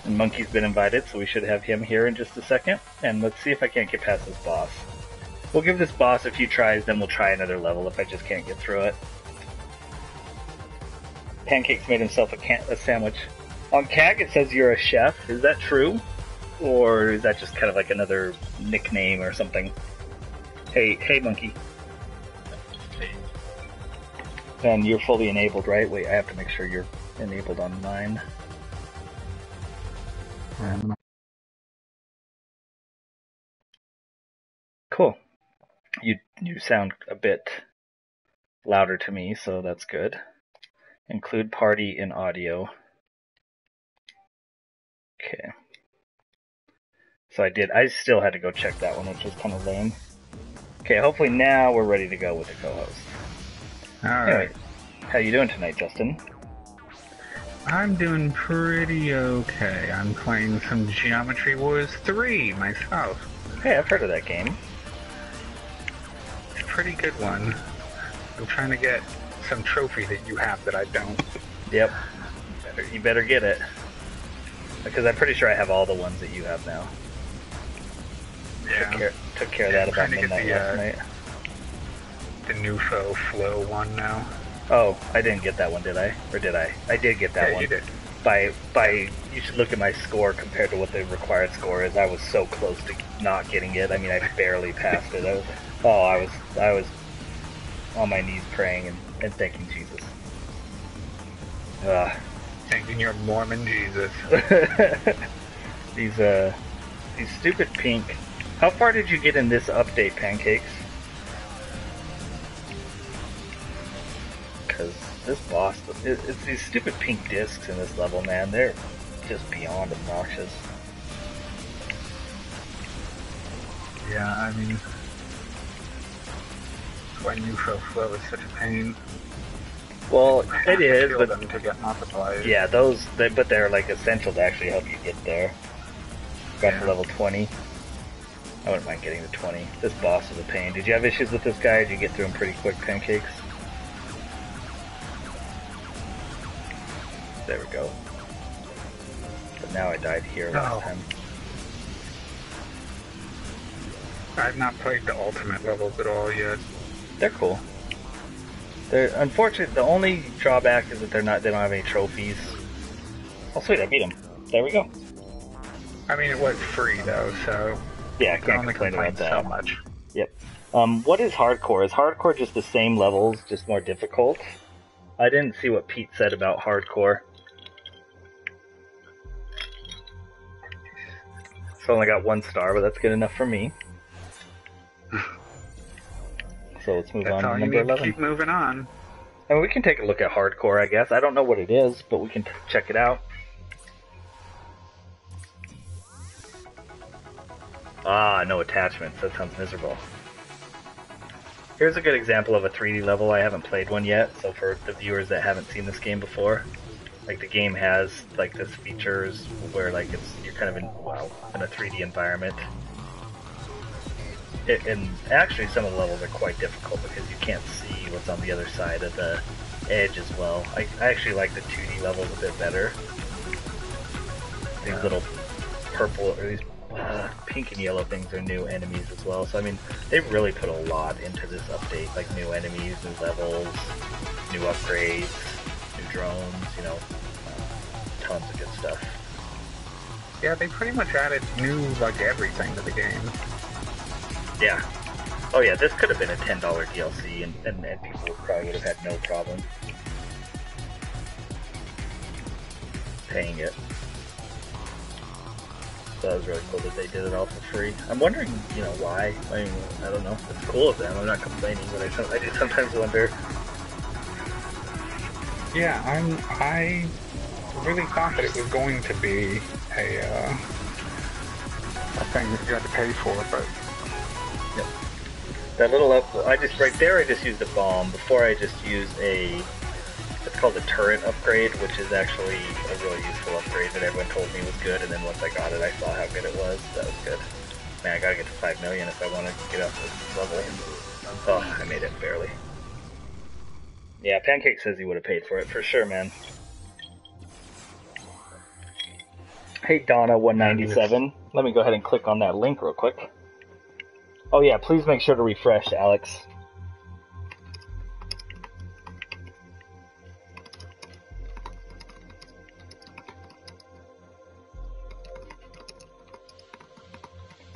And Monkey's been invited, so we should have him here in just a second. And let's see if I can't get past this boss. We'll give this boss a few tries, then we'll try another level if I just can't get through it. Pancake's made himself a sandwich. On CAG it says you're a chef. Is that true? Or is that just kind of like another nickname or something? Hey, Monkey. And you're fully enabled, right? Wait, I have to make sure you're enabled on mine. Cool. You sound a bit louder to me, so that's good. Include party in audio. Okay. So I still had to go check that one, which was kind of lame. Okay, hopefully now we're ready to go with the co-host. Alright. Anyway, how you doing tonight, Justin? I'm doing pretty okay. I'm playing some Geometry Wars 3 myself. Hey, I've heard of that game. It's a pretty good one. I'm trying to get some trophy that you have that I don't. Yep. You better get it. Because I'm pretty sure I have all the ones that you have now. Yeah. Took care of that about midnight last night. The Nufo Flow one now. Oh, I didn't get that one, did I? Or did I? I did get that one. You did. You should look at my score compared to what the required score is. I was so close to not getting it. I mean, I barely passed it. I was on my knees praying and thanking Jesus. Thanking your Mormon Jesus. These stupid pink. How far did you get in this update, Pancakes? Because this boss, it's these stupid pink discs in this level, man. They're just beyond obnoxious. Yeah, I mean, why Nufo Flow is such a pain. Well, it is, but but them to get multipliers. yeah, but they're like essential to actually help you get there. Got to level 20. I wouldn't mind getting to 20. This boss is a pain. Did you have issues with this guy, or did you get through him pretty quick, Pancakes? There we go. But now I died here last time. I've not played the ultimate levels at all yet. They're cool. They're unfortunate. The only drawback is that they don't have any trophies. Oh sweet, I beat him. There we go. I mean, it was free though, so yeah, I can't complain about that. So much. Yep. What is hardcore? Is hardcore just the same levels, just more difficult? I didn't see what Pete said about hardcore. So I only got 1 star, but that's good enough for me. So let's move on to number 11. Keep moving on. And we can take a look at hardcore, I guess. I don't know what it is, but we can check it out. Ah, no attachments. That sounds miserable. Here's a good example of a 3D level. I haven't played one yet, so for the viewers that haven't seen this game before, like the game has like this features where like you're kind of in a 3D environment. And actually some of the levels are quite difficult because you can't see what's on the other side of the edge as well. I actually like the 2D levels a bit better. These little purple, or these pink and yellow things are new enemies as well. So I mean, they've really put a lot into this update, like new enemies, new levels, new upgrades, new drones, tons of good stuff. Yeah, they pretty much added new, like, everything to the game. Yeah. Oh yeah, this could have been a $10 DLC, and people probably would have had no problem paying it. So that was really cool that they did it all for free. I'm wondering, why. I mean, I don't know. It's cool of them. I'm not complaining, but I do sometimes wonder. Yeah, I really thought that it was going to be a thing that you had to pay for, but yep. That little I just used a bomb. Before I just used it's called a turret upgrade, which is actually a really useful upgrade that everyone told me was good, and then once I got it, I saw how good it was. That was good. Man, I gotta get to 5 million if I want to get up this level. Oh, I made it barely. Yeah, Pancake says he would have paid for it, for sure, man. Hey, Donna197. Let me go ahead and click on that link real quick. Oh yeah, please make sure to refresh, Alex.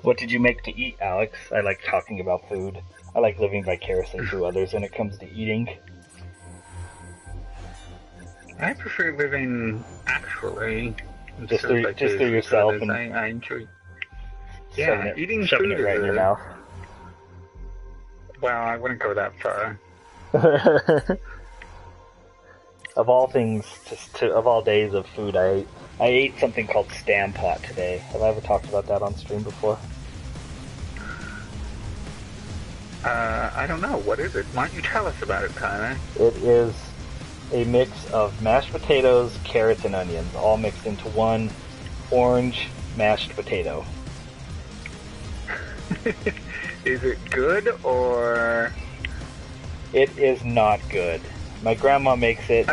What did you make to eat, Alex? I like talking about food. I like living vicariously through others when it comes to eating. I prefer living actually. Just through yourself. And I enjoy. Yeah, eating shoving food it right in your mouth. Well, I wouldn't go that far. Of all things, of all days of food, I ate something called Stam Pot today. Have I ever talked about that on stream before? I don't know. What is it? Why don't you tell us about it, Tyler? It is a mix of mashed potatoes, carrots, and onions, all mixed into one orange mashed potato. Is it good or? It is not good. My grandma makes it.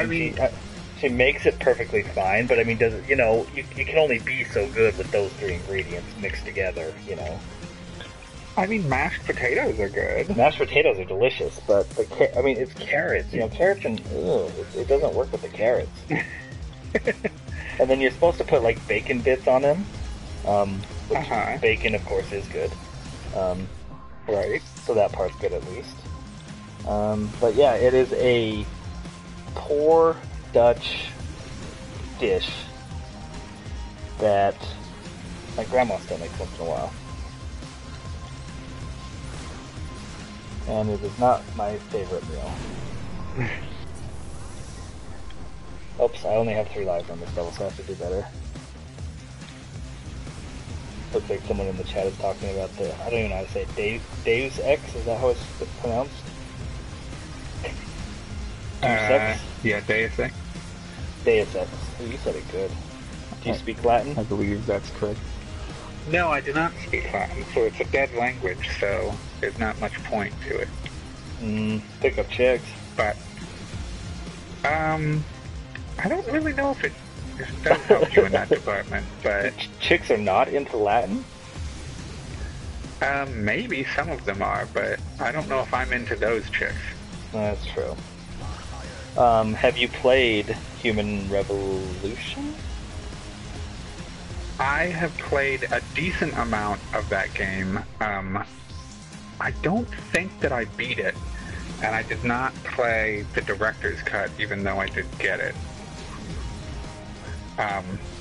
She makes it perfectly fine, but I mean, does it? You know, you can only be so good with those three ingredients mixed together. You know. I mean, mashed potatoes are good. Mashed potatoes are delicious, but it's carrots. You know, carrots and it doesn't work with the carrots. And then you're supposed to put like bacon bits on them, which bacon, of course, is good. Right. So that part's good at least. But yeah, it is a poor Dutch dish that my grandma still makes once in a while. And it is not my favorite meal. Oops, I only have 3 lives on this level, so I have to do better. Looks like someone in the chat is talking about I don't even know how to say it, Deus Ex, is that how it's pronounced? Deus Ex? Yeah, Deus Ex. Deus Ex. Oh, you said it good. Do you speak Latin? I believe that's correct. No, I do not speak Latin, so it's a dead language, so there's not much point to it. Pick up chicks. But, I don't really know if it does help you in that department, but... Chicks are not into Latin? Maybe some of them are, but I don't know if I'm into those chicks. That's true. Have you played Human Revolution? I have played a decent amount of that game. I don't think that I beat it, and I did not play the director's cut, even though I did get it.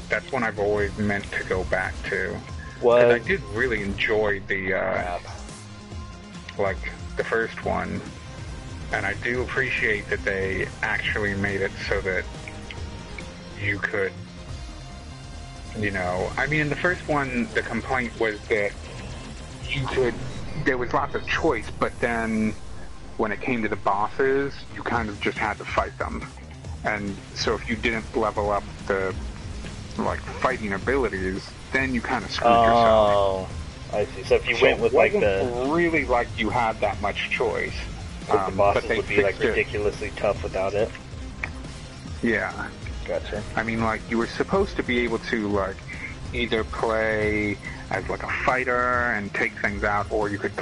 That's one I've always meant to go back to. Because I did really enjoy the first one, and I do appreciate that they actually made it so that you could, you know, I mean, in the first one, the complaint was that there was lots of choice, but then when it came to the bosses, you kind of just had to fight them. And so if you didn't level up the, fighting abilities, then you kind of screwed yourself. Oh, I see. So if you went with, really like you had that much choice. The bosses would be, ridiculously tough without it? Yeah. Gotcha. I mean, you were supposed to be able to, either play as, a fighter and take things out, or you could,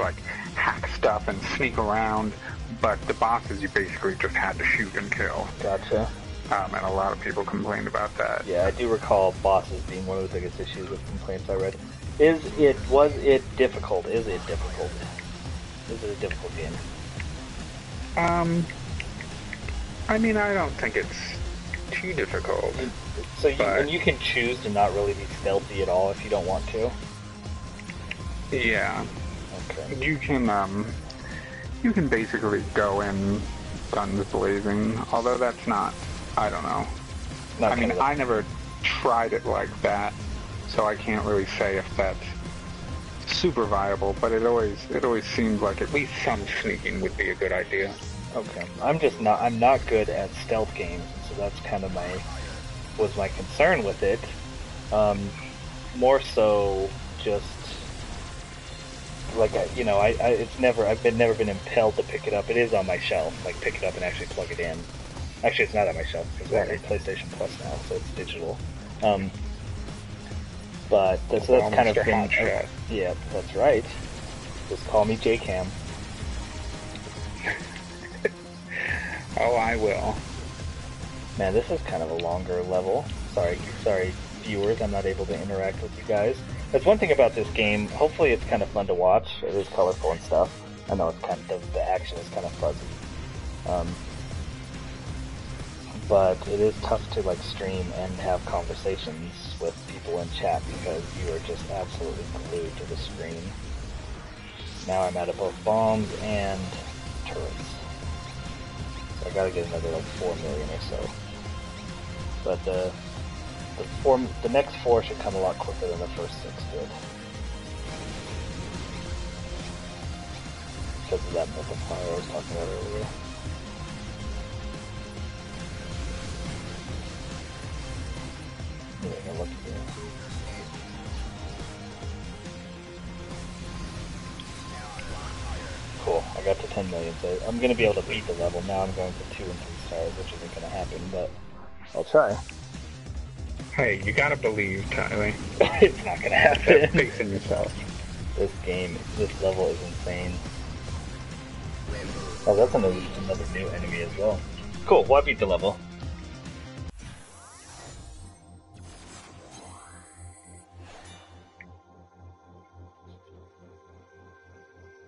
hack stuff and sneak around, but the bosses you basically just had to shoot and kill. Gotcha. And a lot of people complained about that. Yeah, I do recall bosses being one of the biggest issues with complaints I read. Was it difficult? Is it difficult? Is it a difficult game? I mean, I don't think it's too difficult. So you can choose to not really be stealthy at all if you don't want to? Yeah. Okay. You can basically go in guns blazing, although that's not, I don't know. I never tried it like that, so I can't really say if that's super viable, but it always seemed like at least some sneaking would be a good idea. Okay. I'm not good at stealth games, so that's kind of was my concern with it. More so just I've never been impelled to pick it up. It is on my shelf, pick it up and actually plug it in. Actually, it's not on my shelf because we're on PlayStation Plus now, so it's digital. But that's kind of been... Yeah, that's right. Just call me J-Cam. Oh, I will. Man, this is kind of a longer level. Sorry, viewers, I'm not able to interact with you guys. That's one thing about this game. Hopefully it's kind of fun to watch. It is colorful and stuff. I know it's kind of, the action is kind of fuzzy. But it is tough to like stream and have conversations with people in chat because you are just absolutely glued to the screen. Now I'm out of both bombs and turrets. So I gotta get another like 4 million or so. But the next 4 should come a lot quicker than the first 6 did. Because of that multiplier I was talking about earlier. Look here. Cool, I got to 10 million, so I'm going to be able to beat the level. Now I'm going for 2 and 3 stars, which isn't going to happen, but I'll try. Hey, you gotta believe, Tyler. It's not going to happen. Facing yourself. This level is insane. Oh, that's another new enemy as well. Cool, well I beat the level.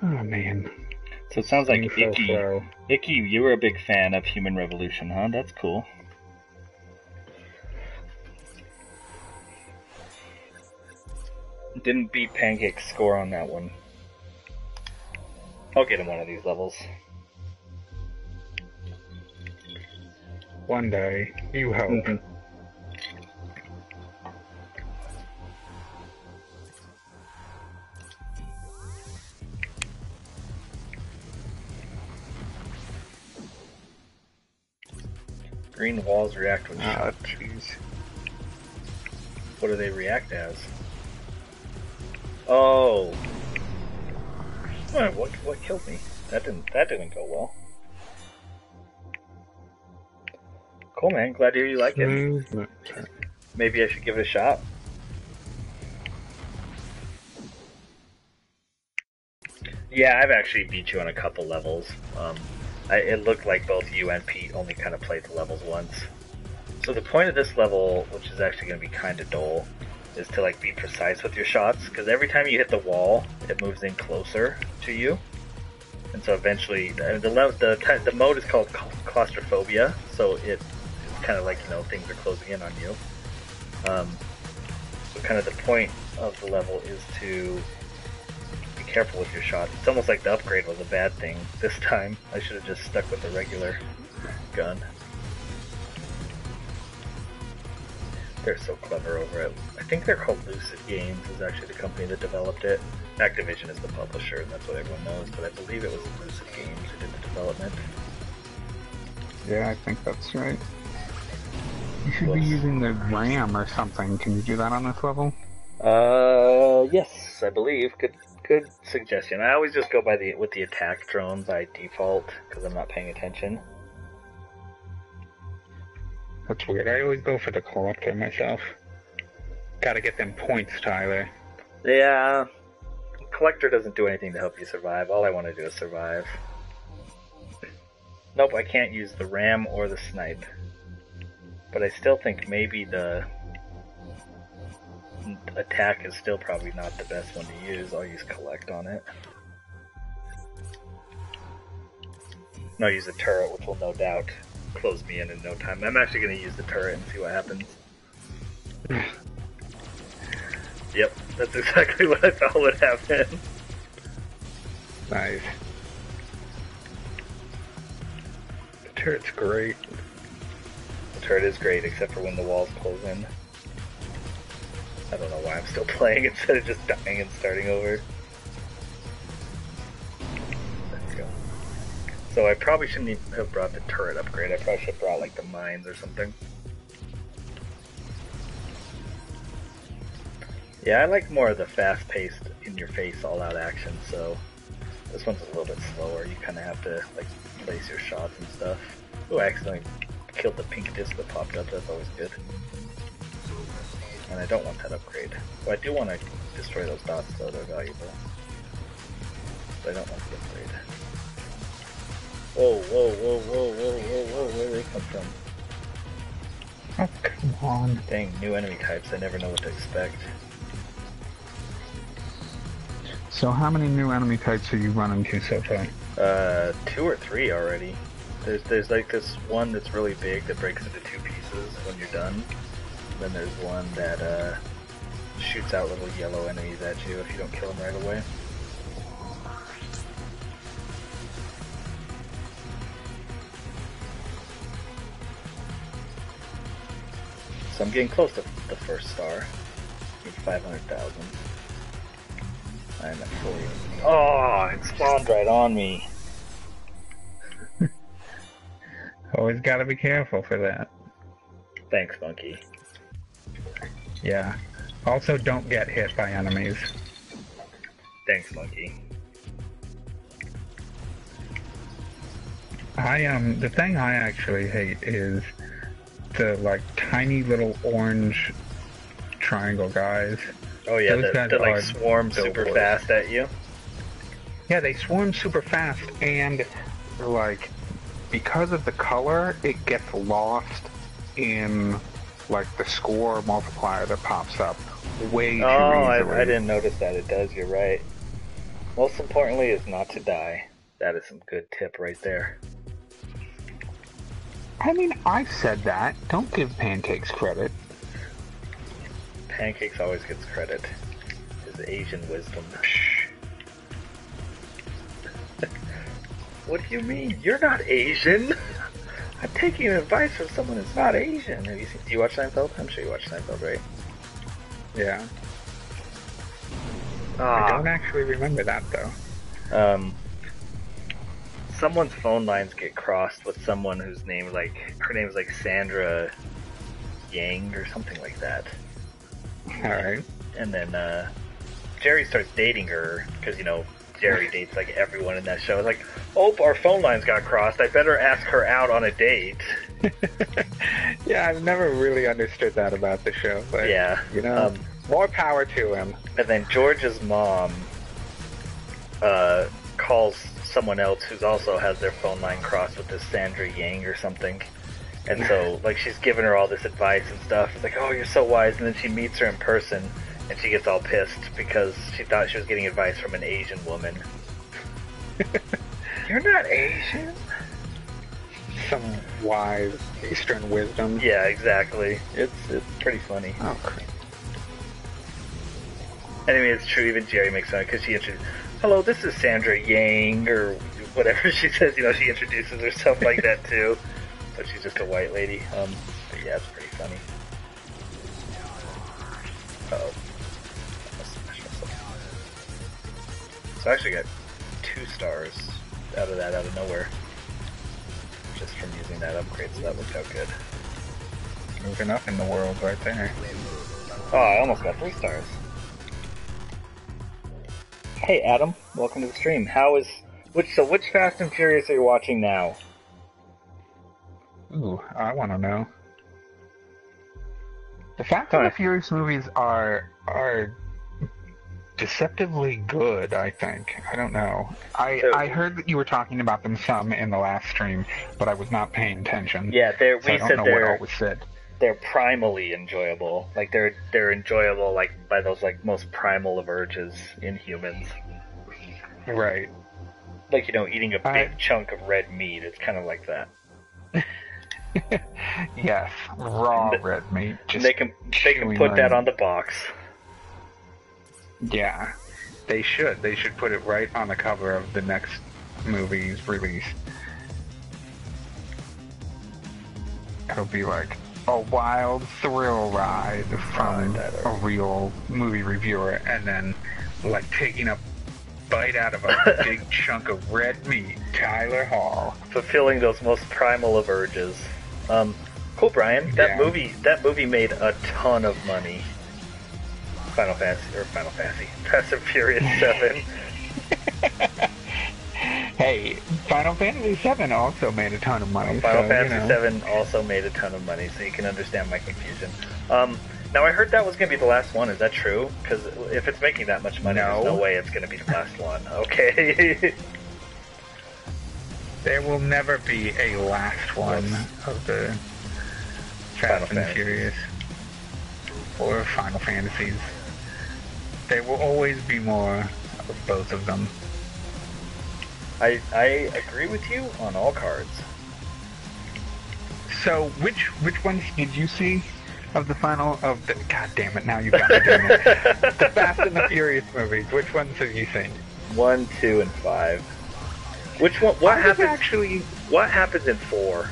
Oh man. So it sounds like Icky, you were a big fan of Human Revolution, huh? That's cool. Didn't beat Pancake's score on that one. I'll get him one of these levels. One day, you hope. Mm-hmm. Green walls react when shot. Jeez. What do they react as? Oh. What killed me? That didn't go well. Cool, man. Glad to hear you like it. Maybe I should give it a shot. Yeah, I've actually beat you on a couple levels. It looked like both you and Pete only kind of played the levels once. So the point of this level, which is actually going to be kind of dull, is to like be precise with your shots, because every time you hit the wall, it moves in closer to you. And so eventually, the mode is called claustrophobia, so it's kind of like, you know, things are closing in on you. So kind of the point of the level is to be careful with your shots. It's almost like the upgrade was a bad thing this time. I should have just stuck with the regular gun. They're so clever over it. I think they're called Lucid Games, is actually the company that developed it. Activision is the publisher, and that's what everyone knows, but I believe it was Lucid Games who did the development. Yeah, I think that's right. You should be using the RAM or something. Can you do that on this level? Yes, I believe. Good suggestion. I always just go by with the attack drone by default, because I'm not paying attention. That's weird. I always go for the collector myself. Gotta get them points, Tyler. Yeah. Collector doesn't do anything to help you survive. All I want to do is survive. Nope, I can't use the ram or the snipe. But I still think maybe the attack is still probably not the best one to use. I'll use collect on it. No, I'll use a turret, which will no doubt close me in no time. I'm actually going to use the turret and see what happens. Yep, that's exactly what I thought would happen. Nice. The turret's great. The turret is great, except for when the walls close in. I don't know why I'm still playing instead of just dying and starting over. So I probably shouldn't even have brought the turret upgrade. I probably should have brought like the mines or something. Yeah, I like more of the fast-paced, in-your-face, all-out action, so this one's a little bit slower. You kind of have to like place your shots and stuff. Oh, I accidentally killed the pink disc that popped up. That's always good. And I don't want that upgrade. Well, I do want to destroy those dots, though. They're valuable. But I don't want the upgrade. Whoa, whoa, whoa, whoa, whoa, whoa, whoa, where do they come from? Oh, come on. Dang, new enemy types, I never know what to expect. So how many new enemy types have you run into so far? 2 or 3 already. There's like this one that's really big that breaks into 2 pieces when you're done. Then there's one that, shoots out little yellow enemies at you if you don't kill them right away. So I'm getting close to the first star. Need 500,000. I'm at fully. Oh, it spawned right on me. Always gotta be careful for that. Thanks, Monkey. Yeah. Also, don't get hit by enemies. Thanks, Monkey. The thing I actually hate is the, like, tiny little orange triangle guys. Oh yeah, that like swarm super fast at you. Yeah, they swarm super fast, and, like, because of the color, it gets lost in, like, the score multiplier that pops up way too easily. I didn't notice that. It does, you're right. Most importantly is not to die. That is some good tip right there. I mean, I said that. Don't give Pancakes credit. Pancakes always gets credit. His Asian wisdom. What do you mean? You're not Asian! I'm taking advice from someone who's not Asian. Do you watch Seinfeld? I'm sure you watch Seinfeld, right? Yeah. I don't actually remember that, though. Someone's phone lines get crossed with someone whose name, like, her name's like Sandra Yang or something like that. Alright. And then, Jerry starts dating her, because, you know, Jerry dates, like, everyone in that show. It's like, oh, our phone lines got crossed. I better ask her out on a date. Yeah, I've never really understood that about the show. But, yeah. You know, more power to him. And then George's mom calls someone else who also has their phone line crossed with this Sandra Yang or something. And so, like, she's giving her all this advice and stuff. It's like, oh, you're so wise. And then she meets her in person, and she gets all pissed because she thought she was getting advice from an Asian woman. You're not Asian? Some wise Eastern wisdom. Yeah, exactly. It's pretty funny. Oh, great. Anyway, it's true. Even Jerry makes fun because she introduces, hello, this is Sandra Yang, or whatever she says. You know, she introduces herself like that too. But she's just a white lady. But yeah, it's pretty funny. Uh-oh. So I actually got 2 stars out of nowhere. Just from using that upgrade, so that worked out good. Moving up in the world right there. Oh, I almost got 3 stars. Hey Adam, welcome to the stream. Which Fast and Furious are you watching now? Ooh, I want to know. The Fast and the Furious movies are deceptively good, I think. I don't know. I heard that you were talking about them some in the last stream, but I was not paying attention. Yeah, I don't know what all was said. They're primally enjoyable. Like they're enjoyable like by those like most primal of urges in humans. Right. Like, you know, eating a big chunk of red meat. It's kind of like that. Yes, raw red meat. Just they can put that on the box. Yeah, they should. They should put it right on the cover of the next movie's release. It'll be like a wild thrill ride from a real movie reviewer, and then like taking a bite out of a big chunk of red meat, Tyler Hall. Fulfilling those most primal of urges. Cool, Brian. That movie made a ton of money. Final Fantasy. Fast and Furious 7. Hey, Final Fantasy 7 also made a ton of money. Final Fantasy 7 also made a ton of money, so you can understand my confusion. Now, I heard that was going to be the last one. Is that true? Because if it's making that much money, No. there's no way it's going to be the last one. Okay. There will never be a last one of the Fast and Furious or Final Fantasies. There will always be more of both of them. I agree with you on all cards. So, which ones did you see of the final of the? God damn it! Now you've got me doing it. The Fast and the Furious movies. Which ones have you seen? 1, 2, and 5. Which one? What happens? Actually, what happens in 4?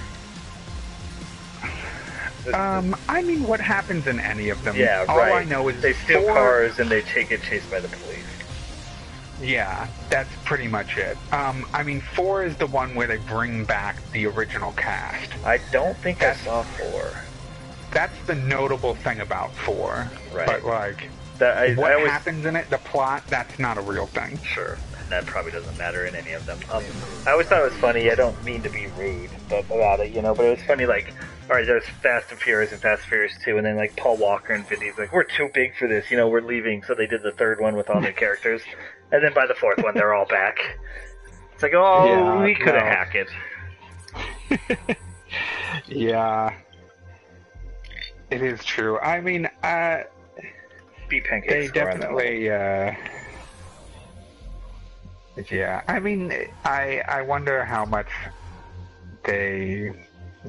I mean, what happens in any of them? Yeah, all right. I know is they steal 4... cars and they get chased by the police. Yeah, that's pretty much it. I mean, 4 is the one where they bring back the original cast. I don't think I saw 4. That's the notable thing about 4. Right. But, like, what happens in it, the plot, that's not a real thing. Sure. That probably doesn't matter in any of them. I always thought it was funny, I don't mean to be rude about it, but it was funny, like, alright, there's Fast and Furious and Fast and Furious 2, and then, like, Paul Walker and Vin Diesel, like, we're too big for this, we're leaving, so they did the third one with all new characters, and then by the fourth one, they're all back. It's like, we could have hacked it. Yeah. It is true. I mean, Beat Pancake they definitely, yeah, I mean, I wonder how much they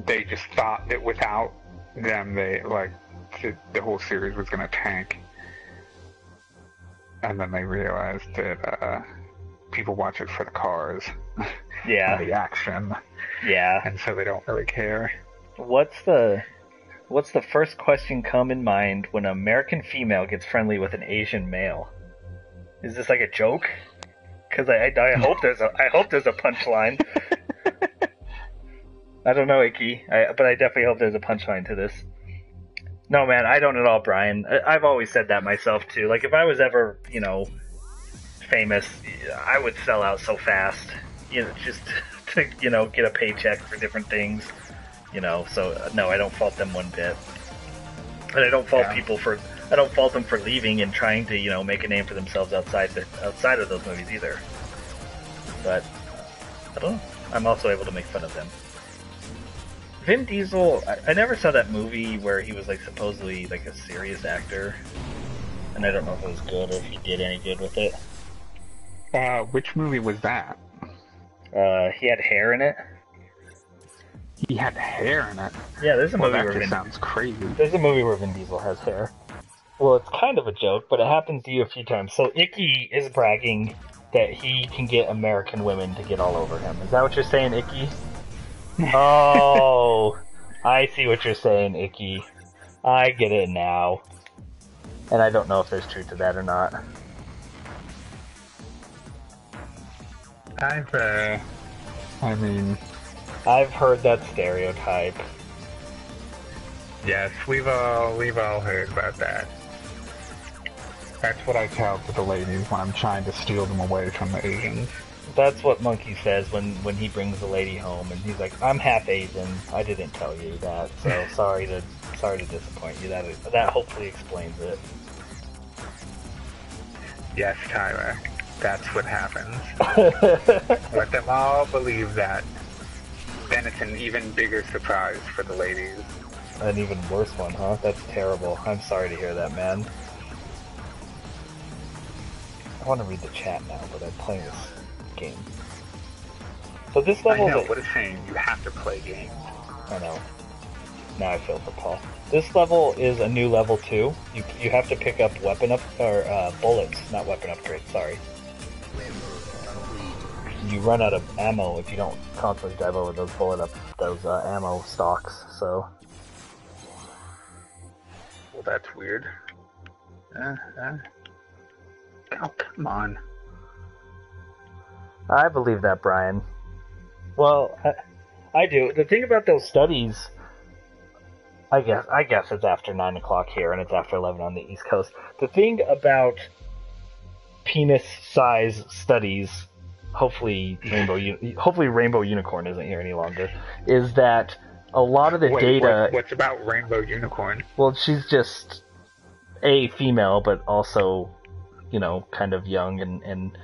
just thought that without them, the whole series was going to tank. And then they realized that people watch it for the cars. Yeah. And the action. Yeah. And so they don't really care. What's the first question come in mind when an American female gets friendly with an Asian male? Is this like a joke? Because I hope there's a punchline. I don't know, Icky, but I definitely hope there's a punchline to this. No, man, I don't at all, Brian. I've always said that myself too. Like, if I was ever, famous, I would sell out so fast. Just to get a paycheck for different things. So no, I don't fault them one bit. And I don't fault I don't fault them for leaving and trying to, make a name for themselves outside of those movies either. But I don't know. I'm also able to make fun of them. Vin Diesel, I never saw that movie where he was supposedly a serious actor, and I don't know if it was good or if he did any good with it. Which movie was that? He had hair in it. He had hair in it. Yeah, there's a movie where Vin sounds crazy. There's a movie where Vin Diesel has hair. Well, it's kind of a joke, but it happens to you a few times. So Icky is bragging that he can get American women to get all over him. Is that what you're saying, Icky? Oh, I see what you're saying, Icky. I get it now. And I don't know if there's truth to that or not. I've heard that stereotype. Yes, we've all heard about that. That's what I tell to the ladies when I'm trying to steal them away from the Asians. That's what Monkey says when he brings the lady home, and he's like, "I'm half Asian. I didn't tell you that, so sorry to disappoint you." That hopefully explains it. Yes, Tyler, that's what happens. Let them all believe that. Then it's an even bigger surprise for the ladies. An even worse one, huh? That's terrible. I'm sorry to hear that, man. I want to read the chat now, but I'm playing this game. So this level... I know, what a shame. You have to play games. I know. Now I feel for Paul. This level is a new level 2. You have to pick up bullets, not weapon upgrades, sorry. You run out of ammo if you don't constantly dive over those ammo stocks, so... Well, that's weird. Oh, come on. I believe that, Brian. Well, I do. The thing about those studies, I guess it's after 9 o'clock here, and it's after 11 on the East Coast. The thing about penis-size studies, hopefully Rainbow Unicorn isn't here any longer, is that a lot of the data... What's about Rainbow Unicorn? Well, she's just a female, but also, you know, kind of young and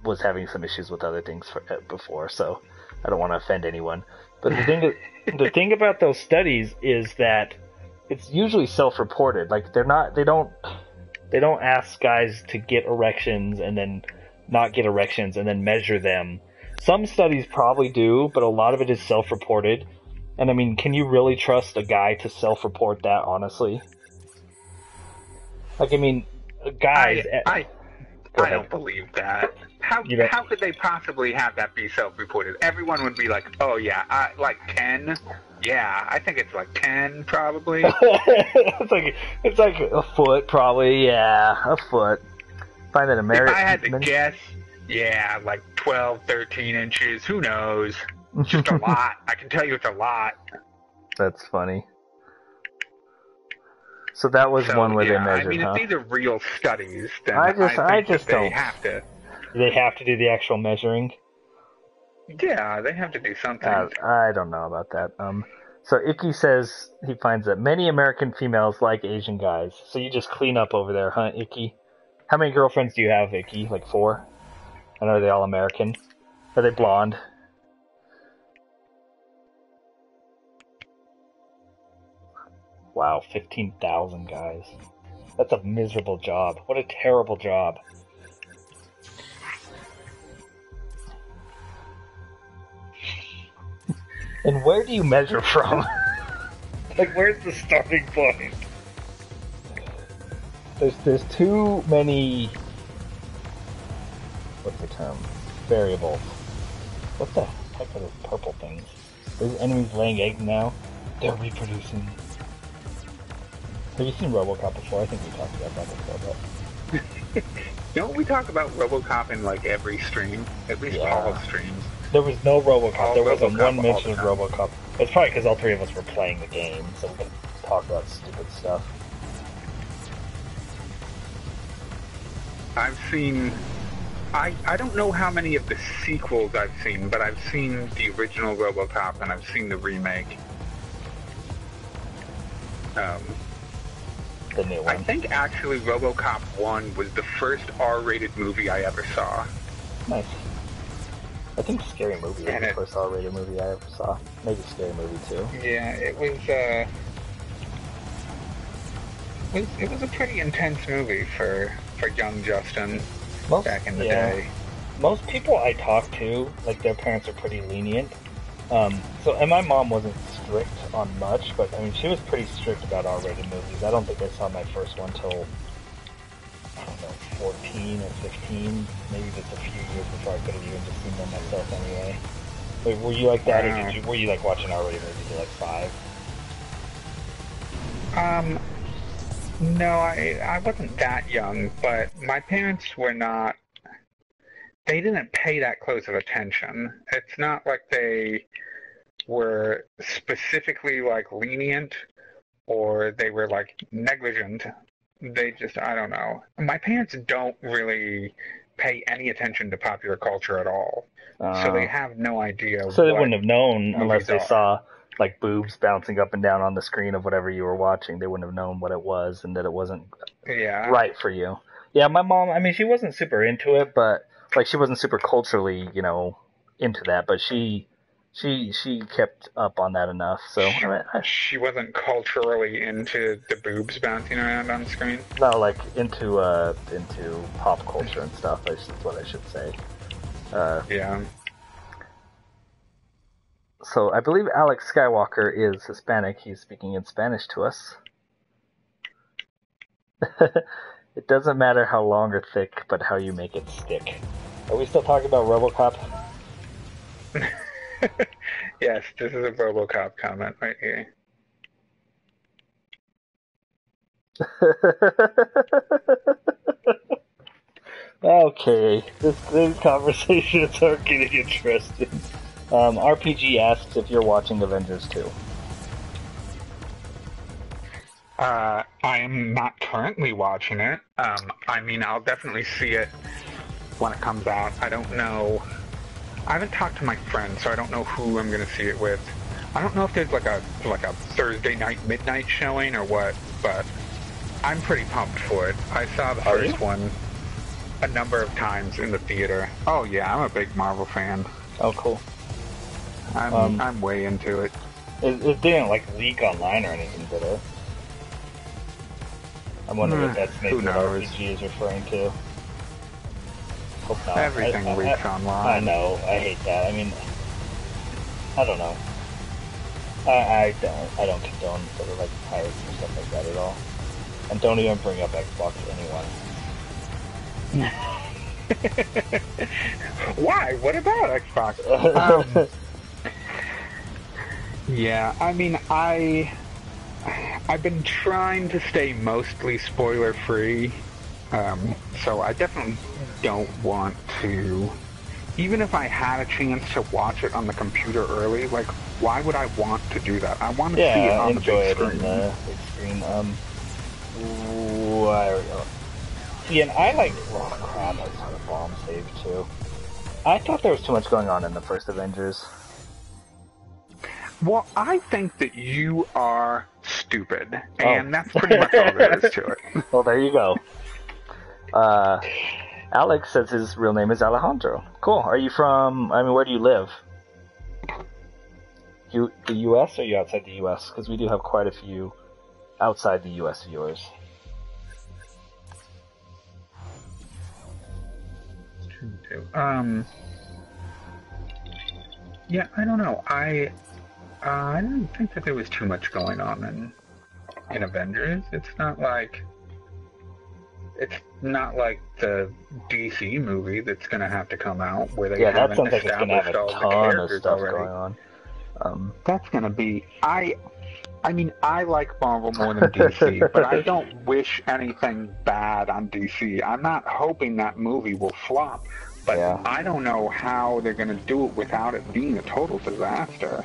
was having some issues with other things before. So I don't want to offend anyone. But the thing about those studies is that it's usually self-reported. Like they don't ask guys to get erections and then not get erections and then measure them. Some studies probably do, but a lot of it is self-reported. And I mean, can you really trust a guy to self-report that, honestly? Like, I mean, guys... I don't believe that. How could they possibly have that be self-reported? Everyone would be like, oh yeah, like 10? Yeah, I think it's like 10, probably. it's like a foot, probably. Yeah, a foot. Find that American. If I had to guess, yeah, like 12, 13 inches. Who knows? It's just a lot. I can tell you it's a lot. That's funny. So that was one where they measured, I mean, if these are real studies, then I just they don't. have to. They have to do the actual measuring? Yeah, they have to do something. I don't know about that. So Icky says he finds that many American females like Asian guys. So you just clean up over there, huh, Icky? How many girlfriends do you have, Icky? Like 4? And are they all American? Are they blonde? Wow, 15,000 guys. That's a miserable job. What a terrible job. And where do you measure from? Like, where's the starting point? There's too many... What's the term? Variables. What the heck are those purple things? Those enemies laying eggs now? They're reproducing. Have you seen RoboCop before? I think we talked about that before, but... Don't we talk about RoboCop in, like, every stream? At least all streams. There was no RoboCop. There wasn't one mention of RoboCop. It's probably because all 3 of us were playing the game, so we can talk about stupid stuff. I've seen... I don't know how many of the sequels I've seen, but I've seen the original RoboCop and I've seen the remake. The new one. I think actually RoboCop 1 was the first R-rated movie I ever saw. Nice. I think Scary Movie was the first R-rated movie I ever saw. Maybe Scary Movie 2. Yeah, it was a pretty intense movie for young Justin back in the day. Most people I talk to, like, their parents are pretty lenient. And my mom wasn't strict on much, but I mean, she was pretty strict about R-rated movies. I don't think I saw my first one till, I don't know, 14 or 15, maybe just a few years before I could have even just seen them myself anyway. Like, were you like that, or were you like watching R-rated movies at like 5? No, I wasn't that young, but my parents were not, they didn't pay that close of attention. It's not like they were specifically like lenient or they were like negligent. They just, I don't know. My parents don't really pay any attention to popular culture at all. So they have no idea. So they wouldn't have known unless they saw like boobs bouncing up and down on the screen of whatever you were watching. They wouldn't have known what it was and that it wasn't right for you. Yeah, my mom, I mean, she wasn't super into it, but like she wasn't super culturally, you know, into that, but she kept up on that enough. So she wasn't culturally into the boobs bouncing around on screen. No, like into pop culture and stuff. Is what I should say. Yeah. So I believe Alex Skywalker is Hispanic. He's speaking in Spanish to us. It doesn't matter how long or thick, but how you make it stick. Are we still talking about RoboCop? Yes, this is a RoboCop comment right here. Okay, these conversations are getting interesting. RPG asks if you're watching Avengers 2. I am not currently watching it. I mean, I'll definitely see it when it comes out. I don't know. I haven't talked to my friends, so I don't know who I'm going to see it with. I don't know if there's like a Thursday night midnight showing or what, but I'm pretty pumped for it. I saw the first one a number of times in the theater. Oh yeah, I'm a big Marvel fan. Oh, cool. I'm way into it. It didn't like leak online or anything, did it? I'm wondering if that's maybe what RPG is referring to. Hope not. Everything leaks online. I know. I hate that. I mean, I don't know. I don't condone sort of like pirates and stuff like that at all. And don't even bring up Xbox to anyone. Why? What about Xbox? Yeah, I mean, I've been trying to stay mostly spoiler-free, so I definitely don't want to... Even if I had a chance to watch it on the computer early, like, why would I want to do that? I want to see it on the big screen. On the big screen. See, and I like... Oh, crap, I just had a bomb save, too. I thought there was too much going on in the first Avengers. Well, I think that you are stupid, and that's pretty much all there is to it. Well, there you go. Alex says his real name is Alejandro. Cool. Are you from... I mean, where do you live? The U.S. or are you outside the U.S.? Because we do have quite a few outside the U.S. viewers. Yeah, I don't know. I didn't think that there was too much going on in Avengers. It's not like the DC movie that's going to have to come out where they haven't established all the characters already. Going on. That's going to be... I mean, I like Marvel more than DC, but I don't wish anything bad on DC. I'm not hoping that movie will flop, but I don't know how they're going to do it without it being a total disaster.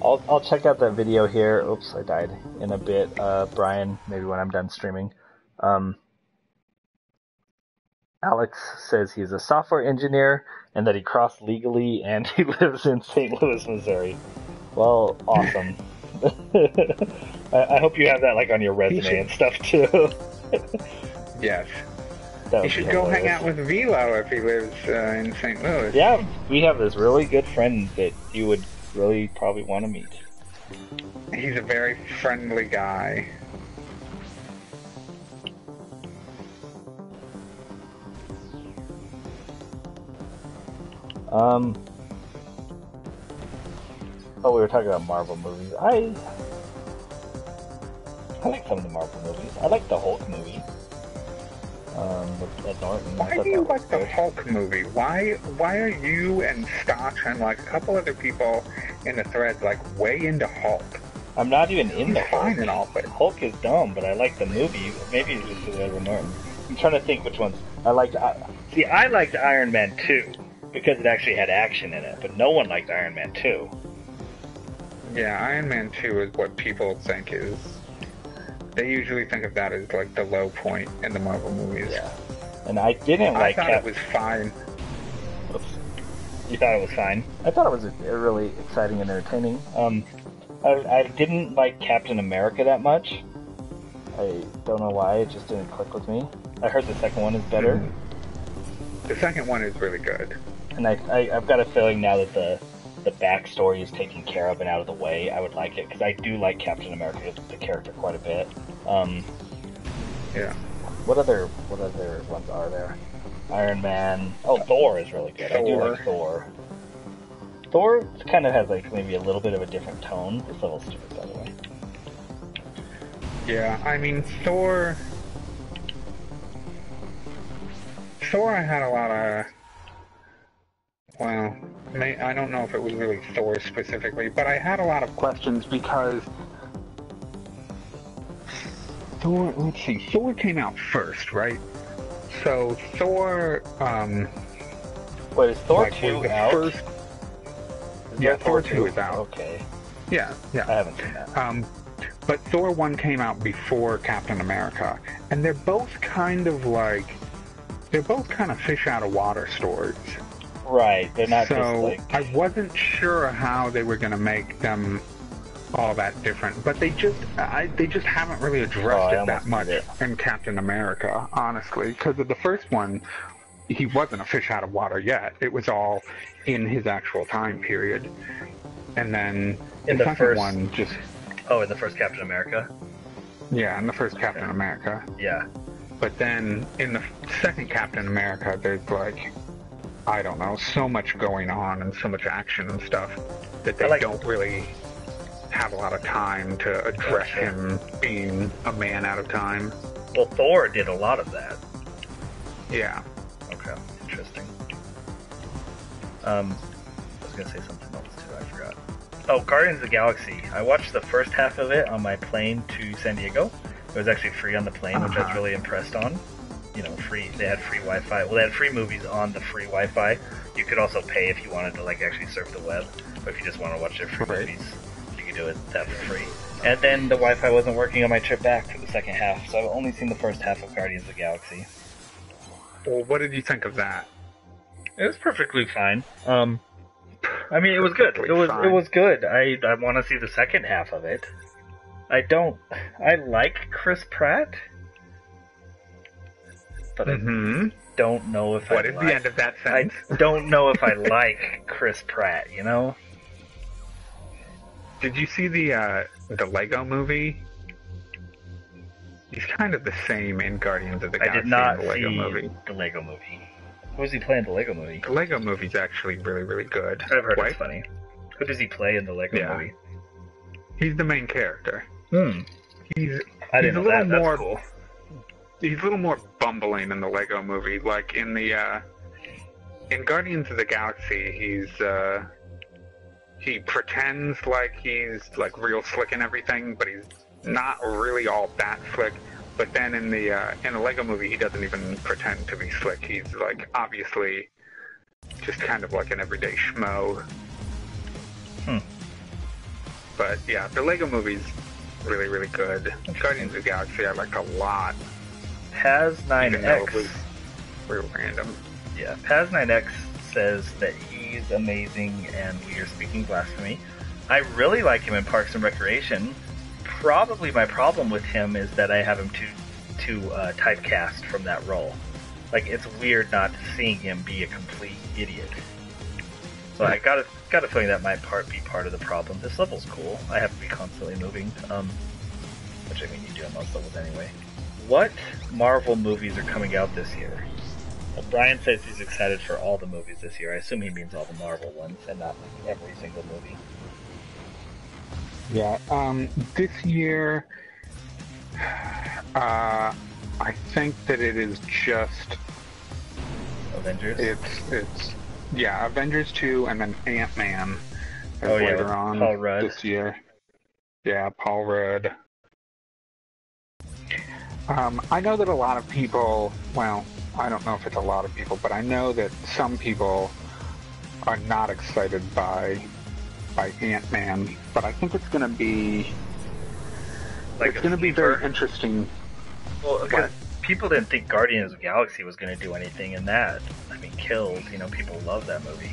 I'll check out that video here. Oops, I died in a bit. Brian, maybe when I'm done streaming. Alex says he's a software engineer and that he crossed legally and he lives in St. Louis, Missouri. Well, awesome. I hope you have that like on your resume and stuff too. Yes. You should go hang out with Velo if he lives in St. Louis. Yeah, we have this really good friend that you would really probably want to meet. He's a very friendly guy. Oh, we were talking about Marvel movies. I like some of the Marvel movies. I like the Hulk movie. With Ed Norton. Why do you like the Hulk movie? Why are you and Stotch and like a couple other people in the thread like way into Hulk? I'm not even into Hulk. Fine and all, but Hulk is dumb, but I like the movie. Maybe it's just because Edward Norton. I'm trying to think which ones I liked. See, I liked Iron Man 2 because it actually had action in it, but no one liked Iron Man 2. Yeah, Iron Man 2 is what people think is... They usually think of that as, like, the low point in the Marvel movies. Yeah. And I didn't like... I thought it was fine. Oops. You thought it was fine? I thought it was really exciting and entertaining. I didn't like Captain America that much. I don't know why, it just didn't click with me. I heard the second one is better. Mm-hmm. The second one is really good. And I've got a feeling now that the backstory is taken care of and out of the way, I would like it, because I do like Captain America, the character, quite a bit. Yeah. What other ones are there? Iron Man. Oh, Thor is really good. Thor. I do like Thor. Thor kind of has like maybe a little bit of a different tone. It's a little stupid, by the way. Yeah, I mean, Thor I had a lot of... Well, I don't know if it was really Thor specifically, but I had a lot of questions because Thor came out first, right? So Thor, Wait, is Thor 2 out? First... Yeah, Thor 2 is out. Okay. Yeah. I haven't seen that. But Thor 1 came out before Captain America, and they're both kind of fish out of water stories. Right, they're not so just like... I wasn't sure how they were going to make them all that different, but they just haven't really addressed it that much in Captain America, honestly. Because of the first one, he wasn't a fish out of water yet. It was all in his actual time period, and then in the second one just. Oh, in the first Captain America. Yeah, in the first Captain America. Yeah. But then in the second Captain America, there's like, I don't know, so much going on and so much action and stuff that they don't really have a lot of time to address him being a man out of time. Well, Thor did a lot of that. Yeah. Okay, interesting. I was gonna say something else too, I forgot. Oh, Guardians of the Galaxy. I watched the first half of it on my plane to San Diego. It was actually free on the plane, which I was really impressed on. You know, free. They had free Wi-Fi. Well, they had free movies on the free Wi-Fi. You could also pay if you wanted to, like, actually surf the web. But if you just want to watch their free movies, you could do it that for free. And then the Wi-Fi wasn't working on my trip back for the second half, so I've only seen the first half of Guardians of the Galaxy. Well, what did you think of that? It was perfectly fine. I mean, it was good. It was good. I want to see the second half of it. I like Chris Pratt, but I don't know if What is the end of that sentence? I don't know if I like Chris Pratt, you know? Did you see the Lego movie? He's kind of the same in Guardians of the Galaxy. I did not the Lego see movie. the Lego movie. Who does he play in the Lego movie? The Lego movie's actually really, really good. I've heard it's funny. Who does he play in the Lego movie? He's the main character. He's I didn't know that. That's cool. He's a little more bumbling in the Lego movie. Like in the in Guardians of the Galaxy, he pretends like he's like real slick and everything, but he's not really all that slick. But then in the Lego movie, he doesn't even pretend to be slick. He's like obviously just kind of like an everyday schmo. But yeah, the Lego movie's really, really good. Guardians of the Galaxy I like a lot. Paz9X was real random. Yeah, Paz9X says that he's amazing and we are speaking blasphemy. I really like him in Parks and Recreation. Probably my problem with him is that I have him too typecast from that role. Like, it's weird not seeing him be a complete idiot. So I got a feeling that might be part of the problem. This level's cool. I have to be constantly moving, which I mean you do on most levels anyway. What Marvel movies are coming out this year? Well, Brian says he's excited for all the movies this year. I assume he means all the Marvel ones and not like every single movie. Yeah, this year, I think that it is just Avengers. It's Avengers 2 and then Ant-Man later on Paul Rudd. this year. Yeah, Paul Rudd. I know that a lot of people, well, I don't know if it's a lot of people, but I know that some people are not excited by Ant-Man, but I think it's going to be very interesting. Well, because people didn't think Guardians of the Galaxy was going to do anything, and that, I mean, killed. You know, people love that movie.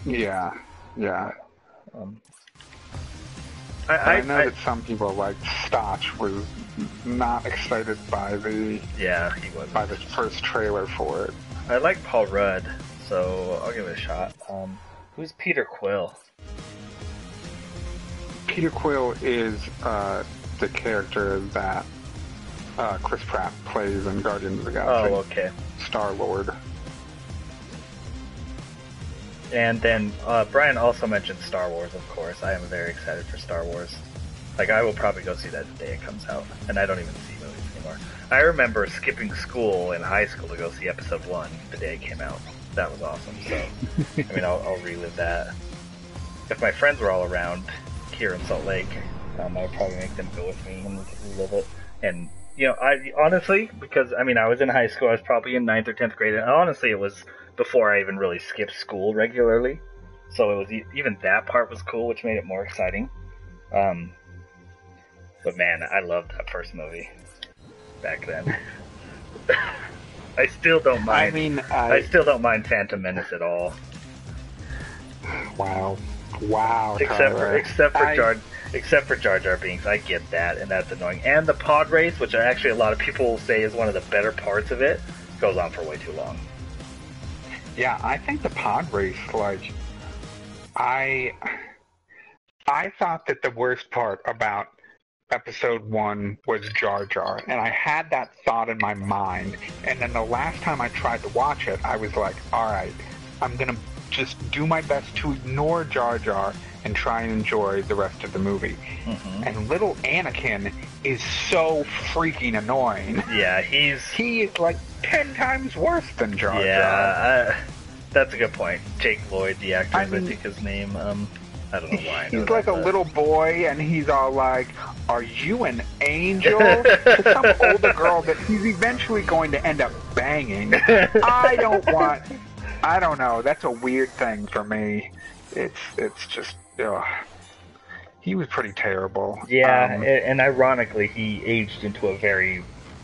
Yeah. I know that some people like Stotch was not excited by the first trailer for it. I like Paul Rudd, so I'll give it a shot. Who's Peter Quill? Peter Quill is the character that Chris Pratt plays in Guardians of the Galaxy. Oh, okay. Star-Lord. And then Brian also mentioned Star Wars, of course. I am very excited for Star Wars. Like, I will probably go see that the day it comes out. And I don't even see movies anymore. I remember skipping school in high school to go see Episode 1 the day it came out. That was awesome. So, I mean, I'll relive that. If my friends were all around here in Salt Lake, I would probably make them go with me and we could relive it. And, you know, I honestly, because, I mean, I was in high school, I was probably in 9th or 10th grade, and honestly, it was before I even really skipped school regularly. So it was even that part was cool, which made it more exciting. But man, I loved that first movie back then. I still don't mind. I still don't mind Phantom Menace at all. Wow. Except for Except for Jar Jar Binks, I get that, and that's annoying. And the pod race, which actually a lot of people say is one of the better parts of it, goes on for way too long. Yeah, I think the pod race, like, I thought that the worst part about episode 1 was Jar Jar, and I had that thought in my mind, and then the last time I tried to watch it, I was like, alright, I'm gonna just do my best to ignore Jar Jar and try and enjoy the rest of the movie. Mm-hmm. And little Anakin is so freaking annoying. Yeah, he is like 10 times worse than Jar Jar. Yeah, that's a good point. Jake Lloyd, the actor, I think his name. I don't know why. He's like a little boy, and he's all like, "Are you an angel?" to some older girl that he's eventually going to end up banging. I don't know. That's a weird thing for me. It's just, he was pretty terrible. Yeah, and ironically, he aged into a very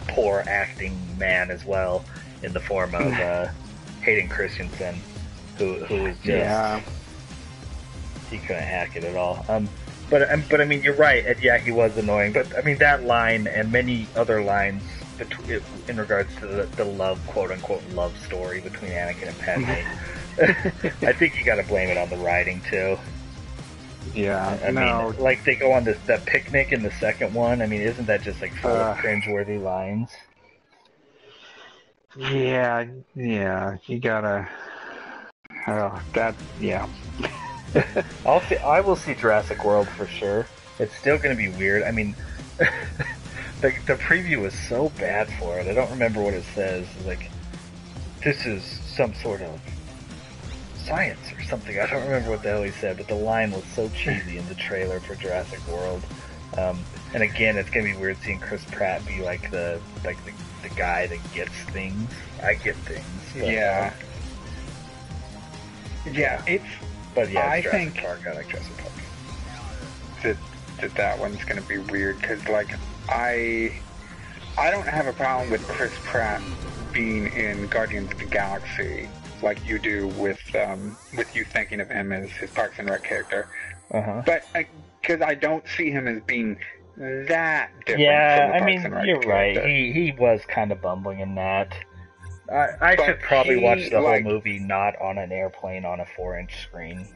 poor acting man as well, in the form of Hayden Christensen, who was just... Yeah. He couldn't hack it at all. But I mean, you're right. Yeah, he was annoying. But I mean, that line and many other lines in regards to the love, quote unquote, love story between Anakin and Padme. I think you got to blame it on the writing too. Yeah, I mean, like they go on that picnic in the second one. I mean, isn't that just like full of cringeworthy lines? Yeah, you gotta. Yeah. I will see Jurassic World for sure. It's still going to be weird. I mean, the preview is so bad for it. I don't remember what it says. Like, this is some sort of science or something. I don't remember what the hell he said, but the line was so cheesy in the trailer for Jurassic World. And again, it's going to be weird seeing Chris Pratt be like the guy that gets things. I get things. But, yeah. It's... But yeah, I think Park. I like Jurassic Park. That one's going to be weird because, like, I don't have a problem with Chris Pratt being in Guardians of the Galaxy like you do with you thinking of him as his Parks and Rec character. Uh-huh. But because I don't see him as being that different from the Parks and Rec you're character. Right. He was kind of bumbling in that. I should probably watch the whole movie not on an airplane on a 4-inch screen.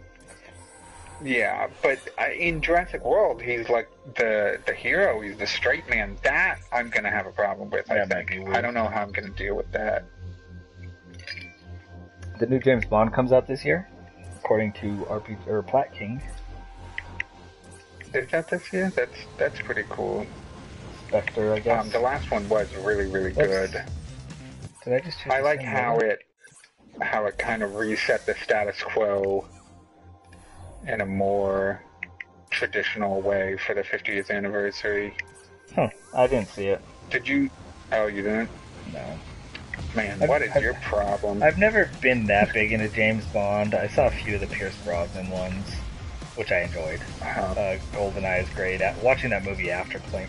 Yeah, but in Jurassic World, he's like the hero. He's the straight man. That I'm going to have a problem with, I think. I don't know how I'm going to deal with that. The new James Bond comes out this year, according to Plat King. Is that this year? That's pretty cool. Spectre, I guess. The last one was really, really good. Did I just? I like how it kind of reset the status quo in a more traditional way for the 50th anniversary. Huh. I didn't see it. Did you? Oh, you didn't? No. Man, what is your problem? I've never been that big into James Bond. I saw a few of the Pierce Brosnan ones, which I enjoyed. GoldenEye is great. Watching that movie after playing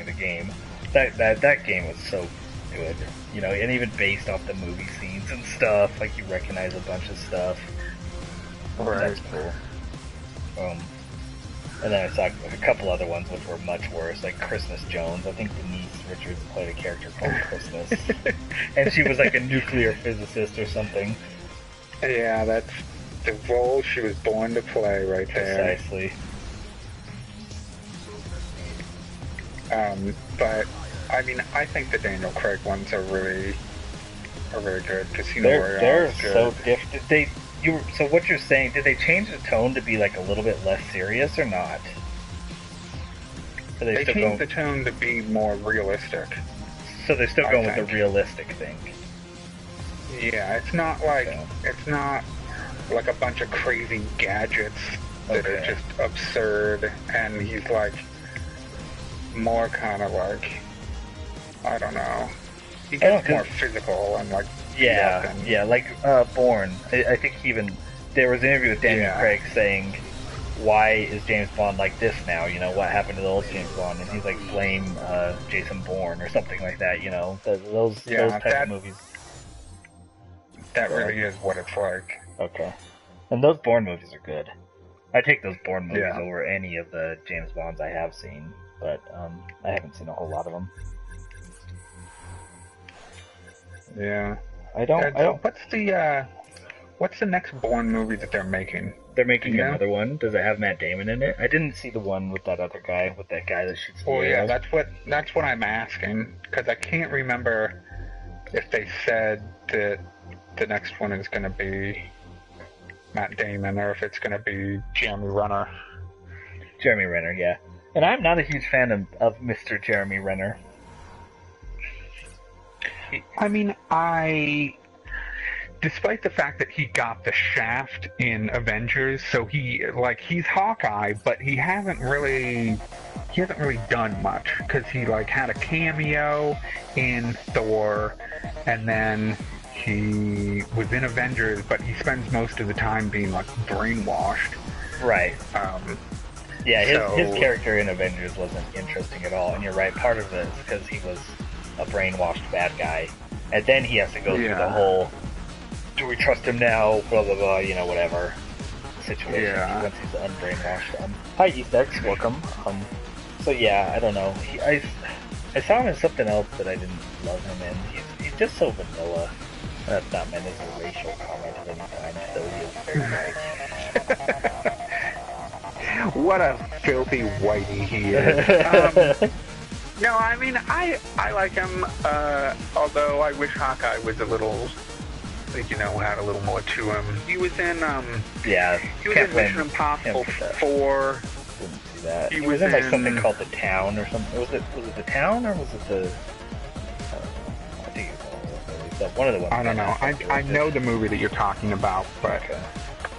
the game. That game was so good, and even based off the movie scenes and stuff, like you recognize a bunch of stuff. Right. That's cool. And then I saw a couple other ones which were much worse, like Christmas Jones. I think Denise Richards played a character called Christmas, and she was like a nuclear physicist or something. Yeah, that's the role she was born to play right there. Precisely. But I mean, I think the Daniel Craig ones are very good. Casino Royale. They're so different. So what you're saying? Did they change the tone to be like a little bit less serious or not? They changed the tone to be more realistic. So they're still going with the realistic thing. Yeah, it's not like a bunch of crazy gadgets that are just absurd, and he's like more kind of like, I don't know. He gets more physical and like like Bourne. I think there was an interview with Daniel Craig saying, why is James Bond like this now? What happened to the old James Bond? And he's like, blame Jason Bourne or something like that. Those type of movies. That really is what it's like. Okay. And those Bourne movies are good. I take those Bourne movies over any of the James Bonds I have seen, but I haven't seen a whole lot of them. Yeah. I don't. What's the next Bourne movie that they're making? They're making another one. Does it have Matt Damon in it? I didn't see the one with that other guy, with that guy that shoots. Oh yeah, that's what I'm asking, because I can't remember if they said that the next one is going to be Matt Damon or if it's going to be Jeremy Renner. Jeremy Renner, yeah. And I'm not a huge fan of Mr. Jeremy Renner. I mean, despite the fact that he got the shaft in Avengers, so he's Hawkeye, but he hasn't really done much, because he had a cameo in Thor, and then he was in Avengers, but he spends most of the time being brainwashed. Right. His character in Avengers wasn't interesting at all, and you're right, part of it is because he was a brainwashed bad guy, and then he has to go through the whole, do we trust him now, blah blah blah, whatever situation, once he's unbrainwashed. Hi Eastex, welcome. So I don't know, I saw him in something else that I didn't love him in. He's just so vanilla. That's not meant as a racial comment at any time, so he is very nice. What a filthy whitey he is. No, I mean, I like him, although I wish Hawkeye was a little, had a little more to him. He was in, he was in Mission Impossible 4. Didn't see that. He was in something called The Town or something. Was it The Town or was it the... I think it was one of the ones. I don't know. I know the movie that you're talking about, but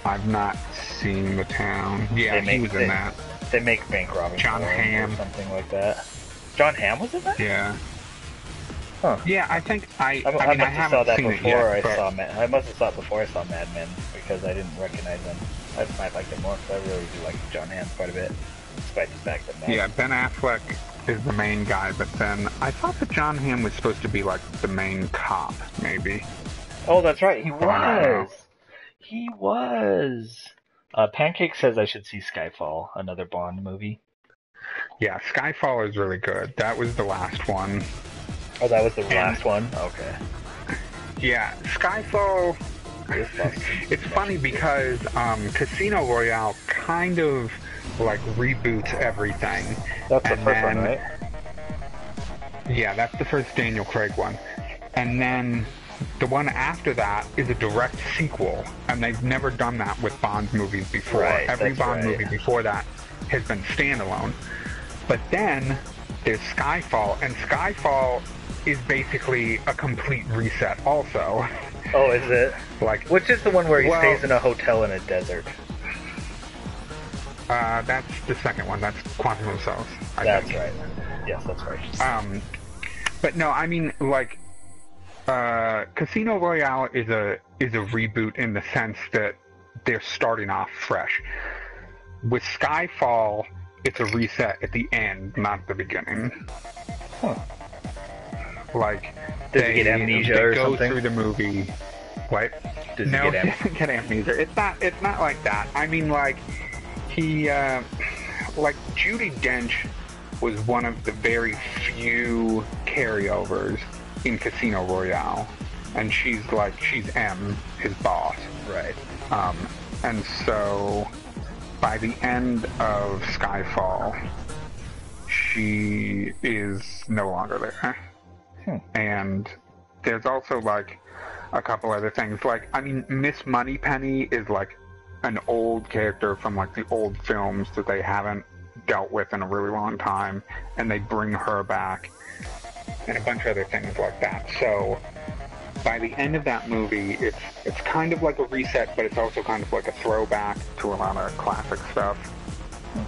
I've not seen The Town. Yeah, he was in that. They make bank robbing. John Hamm. Or something like that. John Hamm was in that? Yeah. Huh. Yeah, I think I must have saw that before I must have saw it before I saw Mad Men, because I didn't recognize him. I might like him more, because I really do like John Hamm quite a bit, despite the fact that Ben Affleck is the main guy, but then I thought that John Hamm was supposed to be the main cop, maybe. Oh, that's right, he was! He was! Pancake says I should see Skyfall, another Bond movie. Yeah, Skyfall is really good. That was the last one. Oh, that was the last one? Okay. Yeah, Skyfall... It's funny because Casino Royale kind of, reboots everything. That's the first one, right? Yeah, that's the first Daniel Craig one. And then the one after that is a direct sequel, and they've never done that with Bond movies before. Right, Every Bond movie before that has been standalone. But then there's Skyfall, and Skyfall is basically a complete reset also. Oh, is it? Which is the one where he stays in a hotel in a desert? That's the second one. That's Quantum of Solace. That's right. Yes, that's right. But no, I mean, Casino Royale is a reboot in the sense that they're starting off fresh. With Skyfall, it's a reset at the end, not the beginning. Huh. They get amnesia or go something? through the movie. What? Does no, he doesn't get amnesia. It's not like that. I mean, he, Judi Dench was one of the very few carryovers in Casino Royale, and she's M, his boss. Right. And so by the end of Skyfall, she is no longer there. And there's also a couple other things. Miss Moneypenny is an old character from the old films that they haven't dealt with in a really long time, and they bring her back, and a bunch of other things like that. So by the end of that movie, it's kind of like a reset, but it's also kind of like a throwback to a lot of classic stuff.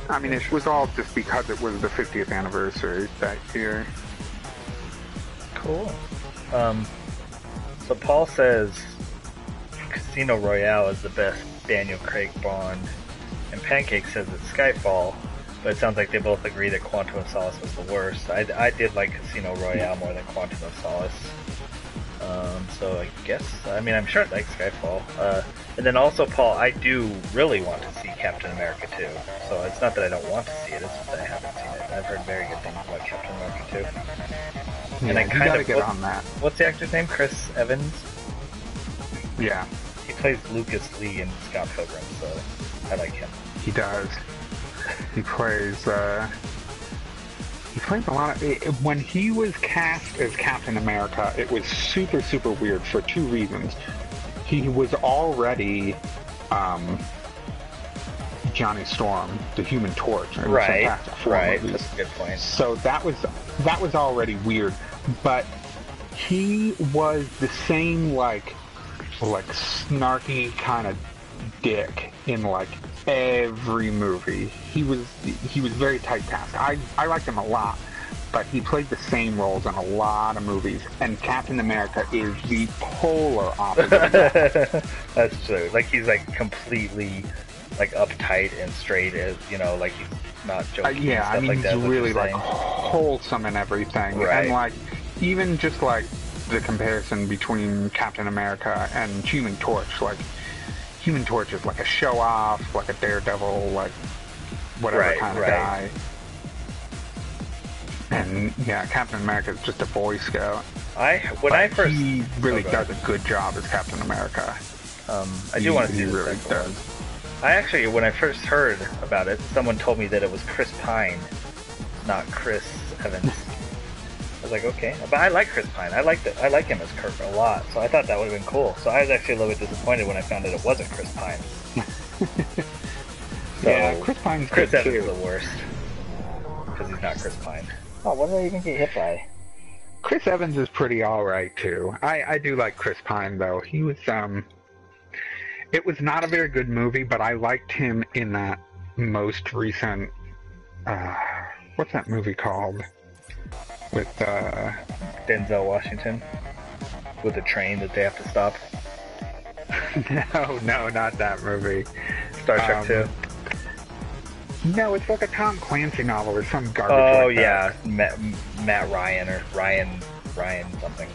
I mean, it was all just because it was the 50th anniversary that year. Cool. So Paul says Casino Royale is the best Daniel Craig Bond, and Pancake says it's Skyfall, but it sounds like they both agree that Quantum of Solace was the worst. I did like Casino Royale more than Quantum of Solace. So I guess, I mean, I'm sure I like Skyfall. And then also, Paul, I do really want to see Captain America 2. So it's not that I don't want to see it, it's just that I haven't seen it. I've heard very good things about Captain America 2. Yeah, and I you gotta get on that. What's the actor's name? Chris Evans? Yeah. He plays Lucas Lee in Scott Pilgrim, so I like him. He does. He plays a lot of... When he was cast as Captain America, it was super, super weird for two reasons. He was already Johnny Storm, the Human Torch. Right. That's a good point. So that was already weird. But he was the same, like snarky kind of dick in, like, every movie. He was very typecast. I liked him a lot, but he played the same roles in a lot of movies, and Captain America is the polar opposite. That's true. Like, he's like completely like uptight and straight, as you know, like he's not joking. Yeah, and stuff like that, he's really like wholesome and everything. Right. And like even just like the comparison between Captain America and Human Torch, like Human Torch is like a show-off, like a daredevil, like whatever kind of guy. And yeah, Captain America is just a Boy Scout. He really does a good job as Captain America. I do want to see this. He really does. I actually, when I first heard about it, someone told me that it was Chris Pine, not Chris Evans. I was like, okay, but I like Chris Pine. I like him as Kirk a lot, so I thought that would have been cool. So I was actually a little bit disappointed when I found out it wasn't Chris Pine. Yeah, Chris Pine's Chris good Evans too. is the worst because he's not Chris Pine. Oh, what did I even get hit by? Chris Evans is pretty alright too. I do like Chris Pine though. He was it was not a very good movie, but I liked him in that most recent what's that movie called? With Denzel Washington with a train that they have to stop. No, not that movie. Star Trek 2. No, it's like a Tom Clancy novel or some garbage. Oh like yeah, that. Matt Ryan or Ryan something.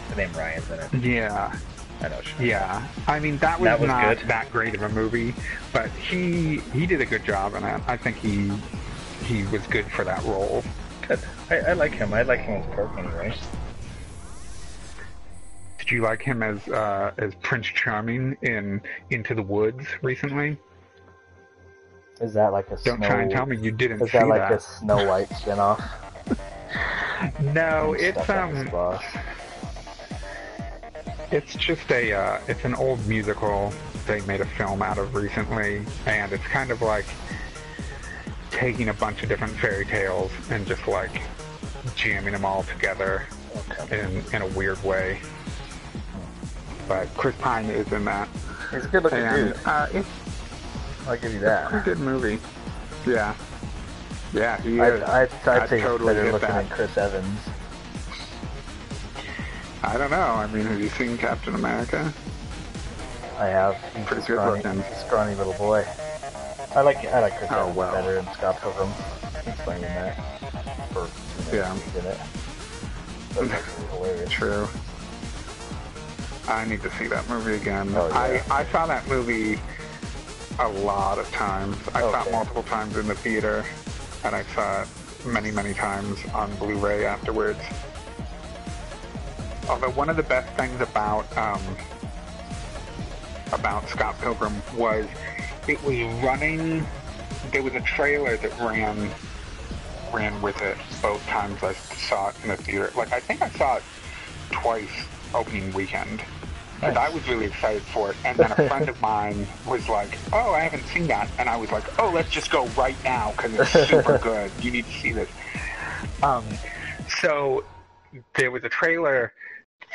The name Ryan's in it. Yeah. I know. Yeah, I mean that was not good. that great of a movie, but he did a good job in it. I think he was good for that role. Good. I like him. I like him as Kirk anyway. Did you like him as Prince Charming in Into the Woods recently? Is that like a Don't try and tell me you didn't see that. Is that like a Snow White spinoff? No, it's just it's an old musical they made a film out of recently, and it's kind of like taking a bunch of different fairy tales and just like jamming them all together in a weird way. But Chris Pine is in that. He's a good looking dude. I'll give you that. It's a good movie. Yeah. Yeah, he is. I'd say totally he's better looking that. than Chris Evans. I don't know. I mean, have you seen Captain America? I have. He's pretty good looking. Scrawny little boy. I like Chris Evans well. better than Scott Pilgrim. He's funny in that. He's in it. But it's hilarious. True. I need to see that movie again. Oh, yeah. I saw that movie a lot of times. I saw it multiple times in the theater, and I saw it many, many times on Blu-ray afterwards. Although one of the best things about Scott Pilgrim was it was running. There was a trailer that ran with it both times I saw it in the theater. Like I think I saw it twice opening weekend. And I was really excited for it. And then a friend of mine was like, oh, I haven't seen that. And I was like, oh, let's just go right now because it's super good. You need to see this. So there was a trailer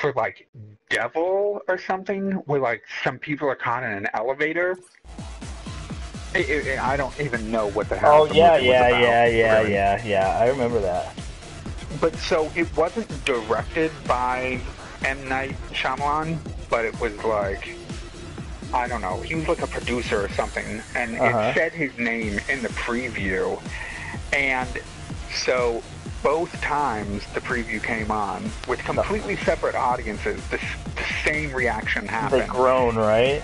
for like Devil or something where like some people are caught in an elevator. I don't even know what the hell the movie was about. Yeah. I remember that. But so it wasn't directed by M. Night Shyamalan, but it was like, I don't know, he was like a producer or something, and it said his name in the preview, and so both times the preview came on with completely separate audiences. The same reaction happened. They groan, right?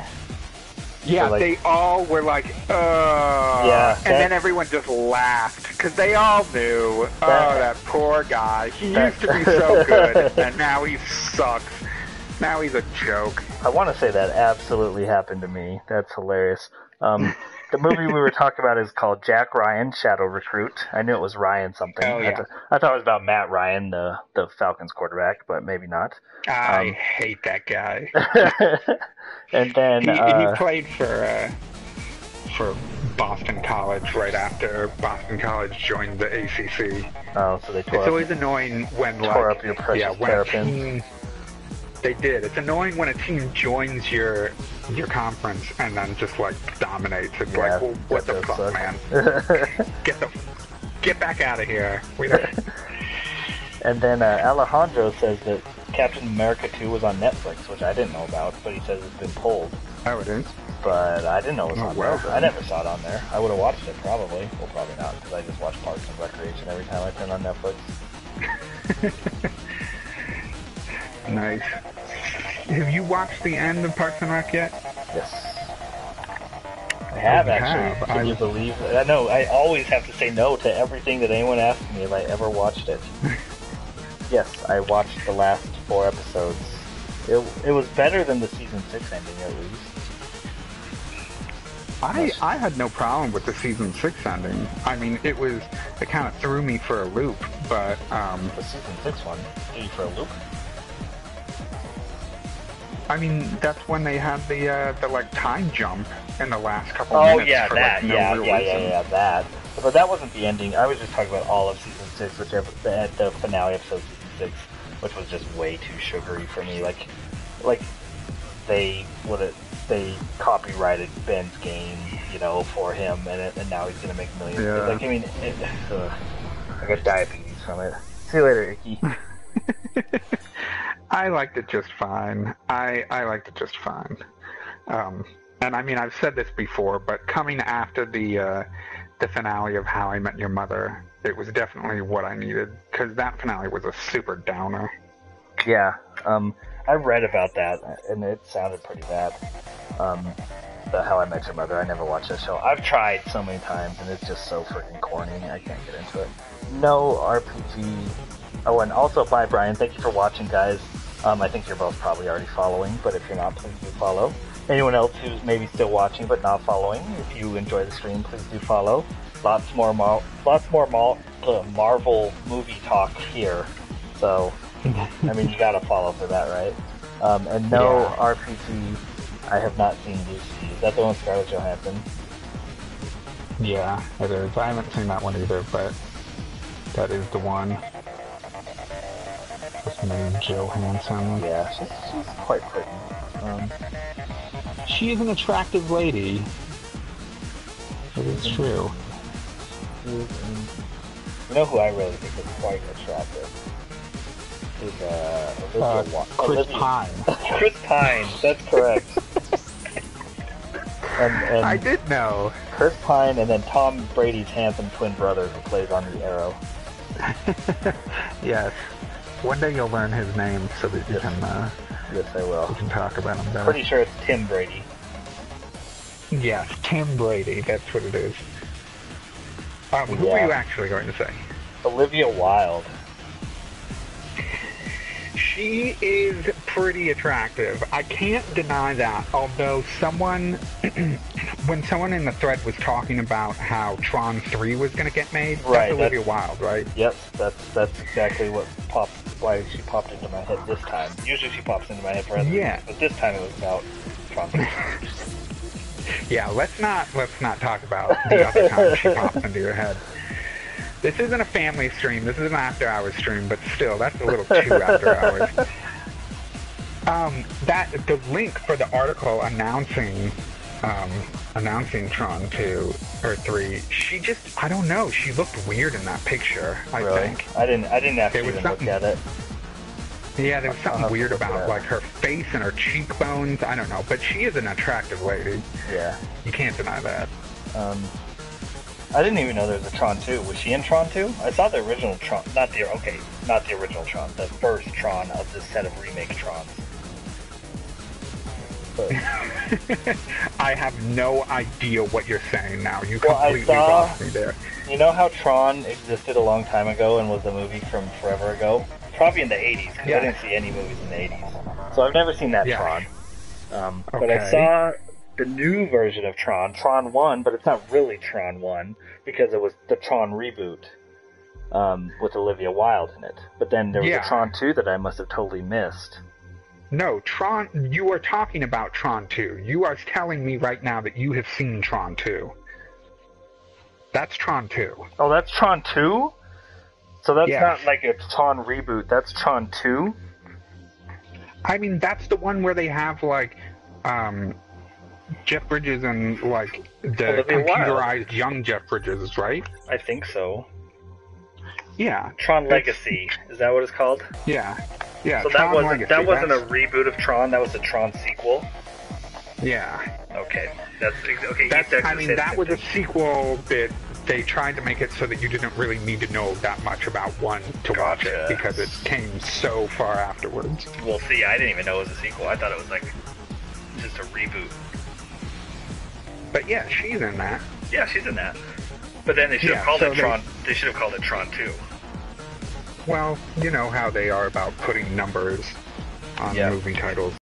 Yeah, like, they all were like, yeah, and then everyone just laughed, because they all knew, that poor guy. He used to be so good, and now he sucks. Now he's a joke. I want to say that absolutely happened to me. That's hilarious. The movie we were talking about is called Jack Ryan, Shadow Recruit. I knew it was Ryan something. Oh, yeah. I thought it was about Matt Ryan, the Falcons quarterback, but maybe not. I hate that guy. And then he played for Boston College right after Boston College joined the ACC. Oh, so they tore It's always annoying when tore up your precious terrapins. They did. It's annoying when a team joins your conference and then just like dominates. It's like, well, what the fuck, man? Get back out of here. And then Alejandro says that Captain America 2 was on Netflix, which I didn't know about, but he says it's been pulled. Oh, it is? But I didn't know it was on there. Then. I never saw it on there. I would have watched it, probably. Well, probably not, because I just watch Parks and Recreation every time I turn on Netflix. Nice. Have you watched the end of Parks and Rec yet? Yes. I have, actually. Can you believe that? I know, I always have to say no to everything that anyone asks me if I ever watched it. Yes, I watched the last 4 episodes. It was better than the season 6 ending, at least. I had no problem with the season 6 ending. I mean, it kind of threw me for a loop, but the season 6 one threw you for a loop? I mean, that's when they had the like time jump in the last couple minutes. Oh yeah, that. Yeah, that. But that wasn't the ending. I was just talking about all of season 6, whichever the finale episode of season 6, which was just way too sugary for me. Like they copyrighted Ben's game, for him, and now he's gonna make millions. Yeah. Like, I mean, I got diabetes from it. See you later, Icky. I liked it just fine. I liked it just fine. And I mean, I've said this before, but coming after the finale of How I Met Your Mother, it was definitely what I needed, because that finale was a super downer. Yeah, I read about that, and it sounded pretty bad. The How I Met Your Mother, I never watched that show. I've tried so many times, and it's just so freaking corny, I can't get into it. No RPG. Oh, and also, bye, Brian. Thank you for watching, guys. I think you're both probably already following, but if you're not, please do follow. Anyone else who's maybe still watching but not following, if you enjoy the stream, please do follow. Lots more Marvel movie talk here. So, I mean, you gotta follow for that, right? And no RPG, I have not seen Lucy. Is that the one with Scarlett Johansson? Yeah, it is. I haven't seen that one either, but that is the one. What's her name? Johansson. Yeah, she's quite pretty. She is an attractive lady. It is true. You know who I really think is quite attractive? Is Chris Pine. Chris Pine, that's correct. and I did know. Chris Pine, and then Tom Brady's handsome twin brother who plays on the Arrow. Yes. One day you'll learn his name so that you can. Yes, I will. We can talk about him better. Pretty sure it's Tim Brady. Yes, Tim Brady. That's what it is. Who are you actually going to say? Olivia Wilde. She is pretty attractive. I can't deny that. Although when someone in the thread was talking about how Tron 3 was going to get made, that's Olivia Wilde, right? Yep, that's exactly why she popped into my head this time. Usually she pops into my head for other reasons, but this time it was about Tron 3. Yeah, let's not talk about the other time she pops into your head. This isn't a family stream. This is an after-hours stream, but still, that's a little too after-hours. The link for the article announcing Tron 2 or 3, I don't know. She looked weird in that picture. I think I didn't actually even look at it. Yeah, there was something weird about like her face and her cheekbones. I don't know, but she is an attractive lady. Yeah, you can't deny that. I didn't even know there was a Tron 2. Was she in Tron 2? I saw the original Tron. Not the original Tron. The first Tron of this set of remake Trons. But I have no idea what you're saying now. You completely lost me there. You know how Tron existed a long time ago and was a movie from forever ago? Probably in the 80s, because I didn't see any movies in the 80s. So I've never seen that Tron. But I saw the new version of Tron, Tron 1, but it's not really Tron 1, because it was the Tron reboot with Olivia Wilde in it. But then there was a Tron 2 that I must have totally missed. No, Tron, you are talking about Tron 2. You are telling me right now that you have seen Tron 2. That's Tron 2. Oh, that's Tron 2? So that's not like a Tron reboot, that's Tron 2? I mean, that's the one where they have, like, Jeff Bridges and, like, the computerized young Jeff Bridges, right? I think so. Yeah. Tron Legacy, is that what it's called? Yeah. Yeah, so that wasn't a reboot of Tron, that was a Tron sequel? Yeah. Okay. That was a sequel that they tried to make it so that you didn't really need to know that much about one to watch it, because it came so far afterwards. Well, see, I didn't even know it was a sequel. I thought it was like just a reboot. But yeah, she's in that. Yeah, she's in that. But then they should have called it Tron. They should have called it Tron 2. Well, you know how they are about putting numbers on movie titles.